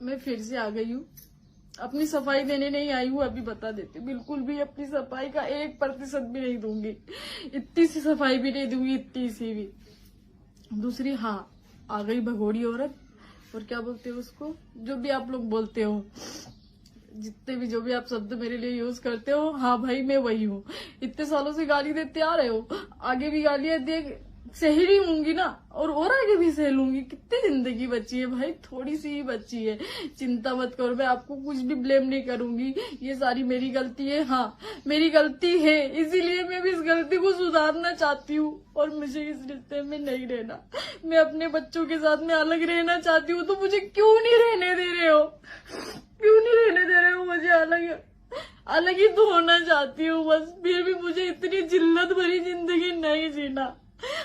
मैं फिर से आ गई हूँ। अपनी सफाई देने नहीं आई हूँ, अभी बता देती, बिल्कुल भी अपनी सफाई का 1% भी नहीं दूंगी, इतनी सी सफाई भी नहीं दूंगी, इतनी सी भी। दूसरी, हाँ, आ गई भगोड़ी औरत, और क्या बोलते हो उसको, जो भी आप लोग बोलते हो, जितने भी जो भी आप शब्द मेरे लिए यूज करते हो, हाँ भाई मैं वही हूँ। इतने सालों से गाली देते आ रहे हो, आगे भी गालियां दे सह रही होंगी ना, और आगे भी सह लूंगी। कितनी जिंदगी बची है भाई, थोड़ी सी ही बची है। चिंता मत करो, मैं आपको कुछ भी ब्लेम नहीं करूंगी, ये सारी मेरी गलती है। हाँ, मेरी गलती है, इसीलिए मैं भी इस गलती को सुधारना चाहती हूँ, और मुझे इस रिश्ते में नहीं रहना। मैं अपने बच्चों के साथ में अलग रहना चाहती हूँ, तो मुझे क्यों नहीं रहने दे रहे हो? क्यों नहीं रहने दे रहे हो मुझे? अलग ही तो होना चाहती हूँ बस, फिर भी मुझे इतनी जिल्लत भरी जिंदगी नहीं जीना।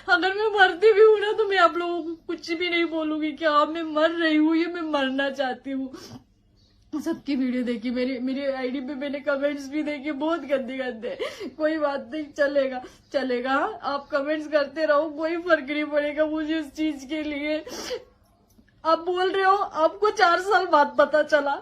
अगर मैं मरती भी हूँ ना, तो मैं आप लोगों को कुछ भी नहीं बोलूंगी कि हाँ मैं मर रही हूँ, ये मैं मरना चाहती हूँ। सबकी वीडियो देखी, मेरी आईडी पे मैंने कमेंट्स भी देखे, बहुत गंदे गंदे। कोई बात नहीं, चलेगा चलेगा, आप कमेंट्स करते रहो, कोई फर्क नहीं पड़ेगा मुझे इस चीज के लिए। आप बोल रहे हो आपको 4 साल बाद पता चला,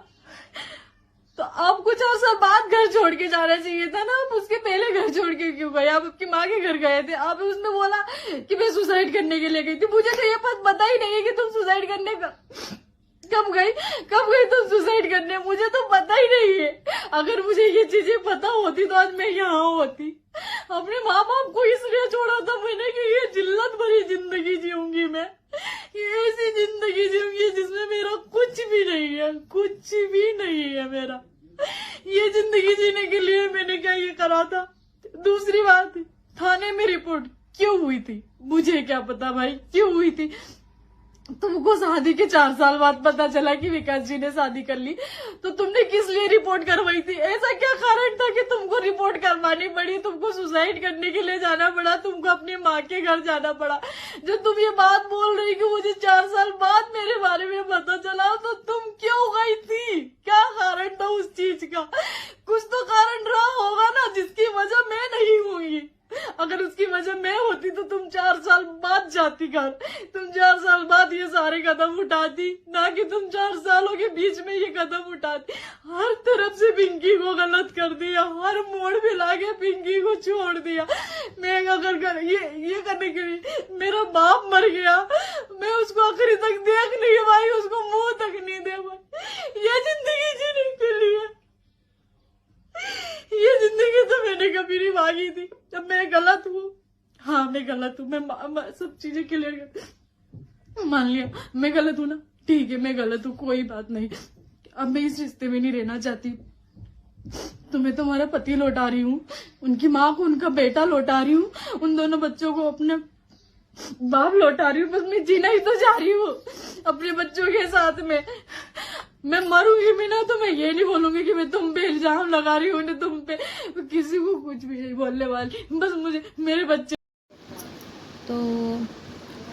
तो आपको 4 साल बाद घर छोड़ के जाना चाहिए था ना। आप उसके पहले घर छोड़ के क्यों गए? आप आपकी माँ के घर गए थे, आप उसने बोला कि मैं सुसाइड करने के लिए गई थी। मुझे तो ये पता ही नहीं है कि तुम सुसाइड करने का कब गई तुम सुसाइड करने, मुझे तो पता ही नहीं है। अगर मुझे ये चीजें पता होती तो आज मैं यहाँ होती। अपने माँ बाप को इसलिए छोड़ा था मैंने कि ये जिल्लत भरी जिंदगी जीऊंगी मैं, ये ऐसी जिंदगी जीऊंगी जिसमें मेरा कुछ भी नहीं है, कुछ भी नहीं है मेरा। ये जिंदगी जीने के लिए मैंने क्या ये करा था? दूसरी बात, थाने में रिपोर्ट क्यों हुई थी? मुझे क्या पता भाई क्यों हुई थी। तुमको शादी के 4 साल बाद पता चला कि विकास जी ने शादी कर ली, तो तुमने किस लिए रिपोर्ट करवाई थी? ऐसा क्या कारण था कि तुमको रिपोर्ट करवानी पड़ी, तुमको सुसाइड करने के लिए जाना पड़ा, तुमको अपनी माँ के घर जाना पड़ा? जो तुम ये बात बोल रही कि मुझे 4 साल बाद मेरे बारे में पता चला, तो तुम क्यों गई थी? क्या कारण था उस चीज का? कुछ तो कारण रहा होगा ना, जिसकी वजह मैं नहीं हुई। अगर उसकी वजह मैं होती तो तुम 4 साल बाद जाती घर, तुम 4 साल बाद ये सारे कदम उठाती, ना कि तुम 4 सालों के बीच में ये कदम उठाती। हर तरफ से पिंकी को गलत कर दिया, हर मोड़ पे लाके पिंकी को छोड़ दिया। मैं अगर ये करने के लिए मेरा बाप मर गया, मैं उसको आखिरी तक देख नहीं पाई, उसको मुंह तक नहीं दे पाई। ये जिंदगी जीने के लिए, ये जिंदगी तो मैंने कभी नहीं मांगी थी। अब मैं गलत हूँ, हाँ मैं गलत हूँ, मैं सब चीजें क्लियर कर मान लिया, मैं गलत हूँ ना, ठीक है मैं गलत हूँ, कोई बात नहीं। अब मैं इस रिश्ते में नहीं रहना चाहती। तो मैं तुम्हारा पति लौटा रही हूँ, उनकी माँ को उनका बेटा लौटा रही हूँ, उन दोनों बच्चों को अपने बाप लौटा रही हूँ। बस मैं जीना ही तो जा रही हूँ अपने बच्चों के साथ में। मैं मरूंगी भी ना, तो मैं ये नहीं बोलूंगी कि मैं तुम पे इल्जाम लगा रही हूँ, ना तुम पे, किसी को कुछ भी नहीं बोलने वाली, बस मुझे मेरे बच्चे। तो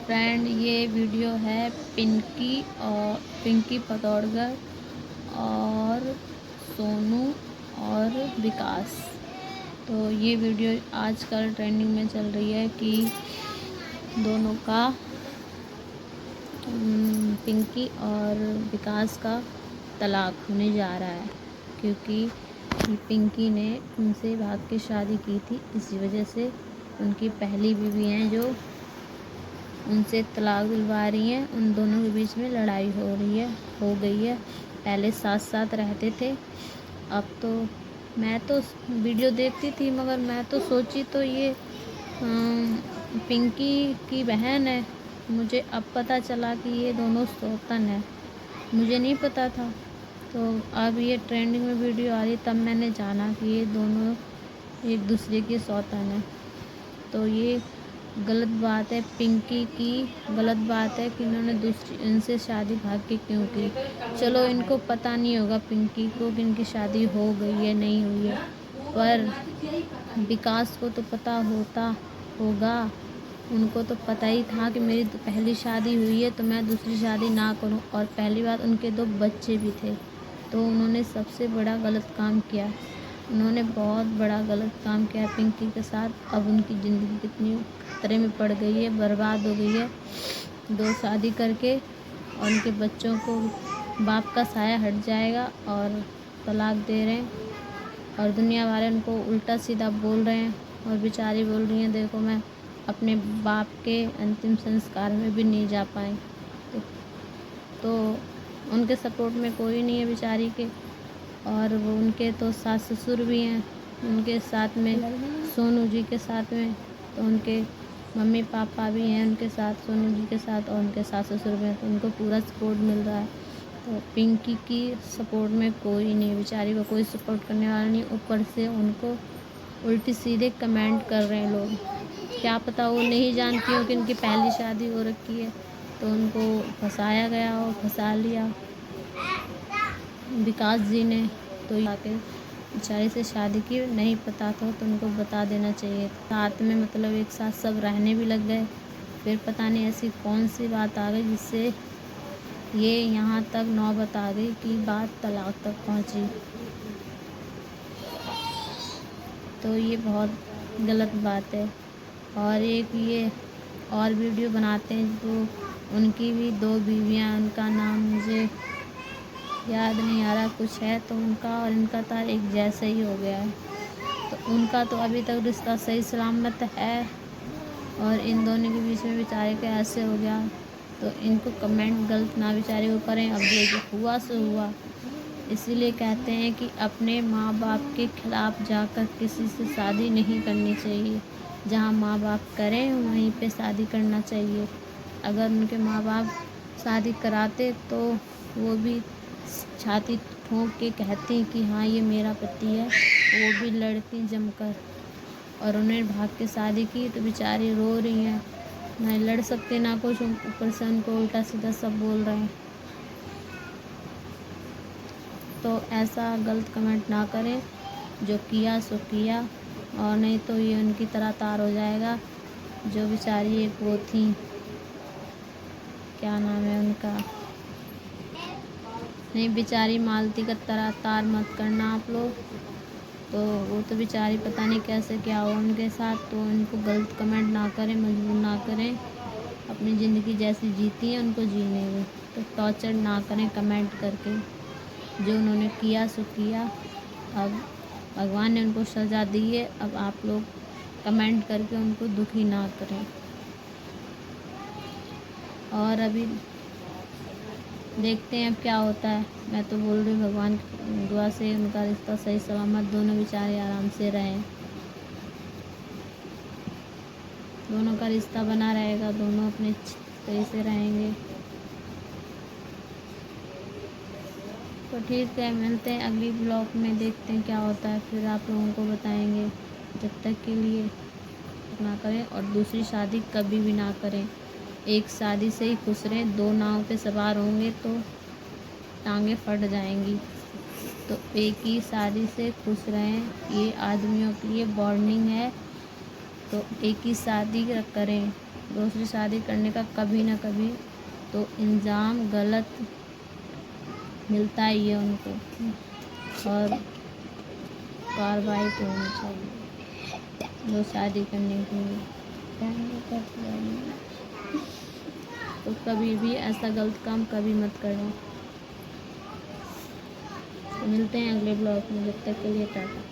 फ्रेंड, ये वीडियो है पिंकी पतौड़गढ़ और सोनू और विकास। तो ये वीडियो आजकल ट्रेंडिंग में चल रही है कि दोनों का, पिंकी और विकास का तलाक होने जा रहा है, क्योंकि पिंकी ने उनसे भाग के शादी की थी। इसी वजह से उनकी पहली बीवी हैं जो उनसे तलाक दिलवा रही हैं। उन दोनों के बीच में लड़ाई हो गई है। पहले साथ साथ रहते थे, अब तो मैं तो वीडियो देखती थी, मगर मैं तो सोची तो ये पिंकी की बहन है। मुझे अब पता चला कि ये दोनों सौतन है, मुझे नहीं पता था। तो अब ये ट्रेंडिंग में वीडियो आ रही, तब मैंने जाना कि ये दोनों एक दूसरे के सौतन है। तो ये गलत बात है, पिंकी की गलत बात है कि इन्होंने इनसे शादी भाग के क्यों की। चलो इनको पता नहीं होगा पिंकी को कि इनकी शादी हो गई है नहीं हुई है, पर विकास को तो पता होगा। उनको तो पता ही था कि मेरी पहली शादी हुई है तो मैं दूसरी शादी ना करूं, और पहली बात उनके 2 बच्चे भी थे। तो उन्होंने सबसे बड़ा गलत काम किया, उन्होंने बहुत बड़ा गलत काम किया पिंकी के साथ। अब उनकी ज़िंदगी कितनी खतरे में पड़ गई है, बर्बाद हो गई है 2 शादी करके, और उनके बच्चों को बाप का साया हट जाएगा और तलाक दे रहे हैं और दुनिया वाले उनको उल्टा सीधा बोल रहे हैं। और बेचारी बोल रही हैं देखो मैं अपने बाप के अंतिम संस्कार में भी नहीं जा पाई। तो उनके सपोर्ट में कोई नहीं है बेचारी के। और वो उनके तो सास ससुर भी हैं उनके साथ में, सोनू जी के साथ में। तो उनके मम्मी पापा भी हैं उनके साथ, सोनू जी के साथ, और उनके सास ससुर भी हैं। तो उनको पूरा सपोर्ट मिल रहा है। तो पिंकी की सपोर्ट में कोई नहीं, बेचारी को कोई सपोर्ट करने वाला नहीं। ऊपर से उनको उल्टी सीधे कमेंट कर रहे हैं लोग। क्या पता वो नहीं जानती हो कि उनकी पहली शादी हो रखी है, तो उनको फंसाया गया हो, फंसा लिया विकास जी ने। तो आके बेचारी से शादी की नहीं पता था तो उनको बता देना चाहिए। साथ में मतलब एक साथ सब रहने भी लग गए। फिर पता नहीं ऐसी कौन सी बात आ गई जिससे ये यहाँ तक नौबत आ गई कि बात तलाक तक पहुँची। तो ये बहुत गलत बात है। और एक ये और वीडियो बनाते हैं तो उनकी भी 2 बीवियाँ, उनका नाम मुझे याद नहीं आ रहा, कुछ है। तो उनका और इनका तो एक जैसे ही हो गया है। तो उनका तो अभी तक रिश्ता सही सलामत है और इन दोनों के बीच में बेचारे का ऐसे हो गया। तो इनको कमेंट गलत ना बेचारे को करें। अब जो हुआ सो हुआ। इसीलिए कहते हैं कि अपने माँ बाप के खिलाफ जाकर किसी से शादी नहीं करनी चाहिए। जहाँ माँ बाप करें वहीं पे शादी करना चाहिए। अगर उनके माँ बाप शादी कराते तो वो भी छाती ठोक के कहती कि हाँ ये मेरा पति है, वो भी लड़ती जमकर। और उन्हें भाग के शादी की तो बेचारी रो रही हैं, ना लड़ सकते ना कुछ, ऊपर से उनको उल्टा सीधा सब बोल रहे हैं। तो ऐसा गलत कमेंट ना करें, जो किया सो किया, और नहीं तो ये उनकी तरह तार हो जाएगा। जो बेचारी एक वो थी, क्या नाम है उनका, नहीं बेचारी मालती का तरह तार मत करना आप लोग। तो वो तो बेचारी पता नहीं कैसे क्या हुआ उनके साथ। तो उनको गलत कमेंट ना करें, मजबूर ना करें। अपनी ज़िंदगी जैसी जीती है उनको जीने दें। तो टॉर्चर ना करें कमेंट करके। जो उन्होंने किया सो किया, अब भगवान ने उनको सज़ा दी है। अब आप लोग कमेंट करके उनको दुखी ना करें। और अभी देखते हैं अब क्या होता है। मैं तो बोल रही हूँ भगवान की दुआ से उनका रिश्ता सही सलामत, दोनों बेचारे आराम से रहें, दोनों का रिश्ता बना रहेगा, दोनों अपने सही से रहेंगे। तो ठीक है, मिलते हैं अगली ब्लॉग में, देखते हैं क्या होता है, फिर आप लोगों को बताएंगे। जब तक के लिए ना करें और दूसरी शादी कभी भी ना करें। एक शादी से ही खुश रहें। 2 नाव पे सवार होंगे तो टांगे फट जाएंगी। तो एक ही शादी से खुश रहें, ये आदमियों के लिए वार्निंग है। तो एक ही शादी करें, दूसरी शादी करने का कभी ना कभी तो इंजाम गलत मिलता ही है उनको, और कार्रवाई तो होनी चाहिए जो शादी करने के लिए। तो कभी भी ऐसा गलत काम कभी मत करना। तो मिलते हैं अगले ब्लॉग में, जब तक के लिए टाटा।